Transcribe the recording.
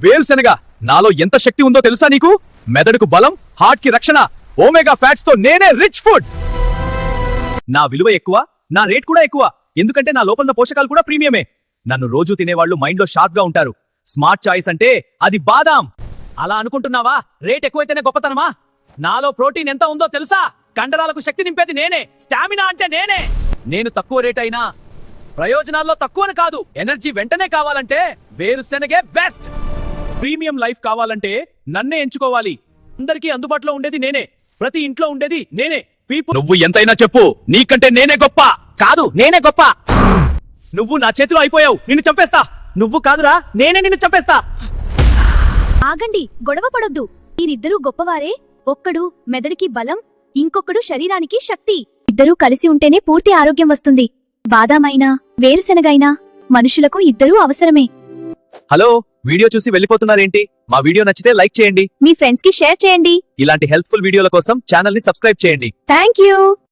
వేరుశెనగ, నాలో ఎంత శక్తి ఉందో తెలుసా నీకు? మెదడుకు బలం, హార్ట్ కి రక్షణ, ఓమేగా ఫ్యాట్స్ తో నేనే రిచ్ ఫుడ్. నా విలువ ఎక్కువ, నా రేట్ కూడా ఎక్కువ, ఎందుకంటే నా లోపల పోషకాలు కూడా ప్రీమియమే. నన్ను రోజు తినేవాళ్ళు మైండ్ లో షార్ప్ గా ఉంటారు. స్మార్ట్ చాయిస్ అంటే అది బాదాం. అలా అనుకుంటున్నావా? రేట్ ఎక్కువైతేనే గొప్పతనమా? నాలో ప్రోటీన్ ఎంత ఉందో తెలుసా? కండరాలకు శక్తి నింపేది నేనే, స్టామినా అంటే నేనే. నేను తక్కువ రేట్ అయినా ప్రయోజనాల్లో తక్కువని కాదు. ఎనర్జీ వెంటనే కావాలంటే వేరుశెనగే బెస్ట్. ప్రీమియం లైఫ్ కావాలంటే నన్నే ఎంచుకోవాలి. అందరికీ అందుబాటులో ఉండేది నేనే, ప్రతి ఇంట్లో ఉండేది నేనే. నువ్వు ఎంతైనా చెప్పు, నీకంటే నేనే గొప్ప. కాదు, నేనే గొప్ప. నువ్వు నా చేతిలో అయిపోయావు, నిన్ను చంపేస్తా. నువ్వు కాదురా, నేనే నిన్ను చంపేస్తా. ఆగండి, గొడవ పడొద్దు. మీరిద్దరూ గొప్పవారే. ఒక్కడు మెదడుకి బలం, ఇంకొకడు శరీరానికి శక్తి. ఇద్దరూ కలిసి ఉంటేనే పూర్తి ఆరోగ్యం వస్తుంది. బాదామైనా వేరుశెనగైనా మనుషులకు ఇద్దరూ అవసరమే. హలో, వీడియో చూసి వెళ్ళిపోతున్నారేంటి? మా వీడియో నచ్చితే లైక్ చేయండి, మీ ఫ్రెండ్స్ కి షేర్ చేయండి. ఇలాంటి హెల్ప్ఫుల్ వీడియోల కోసం ఛానల్ ని సబ్స్క్రైబ్ చేయండి. Thank you.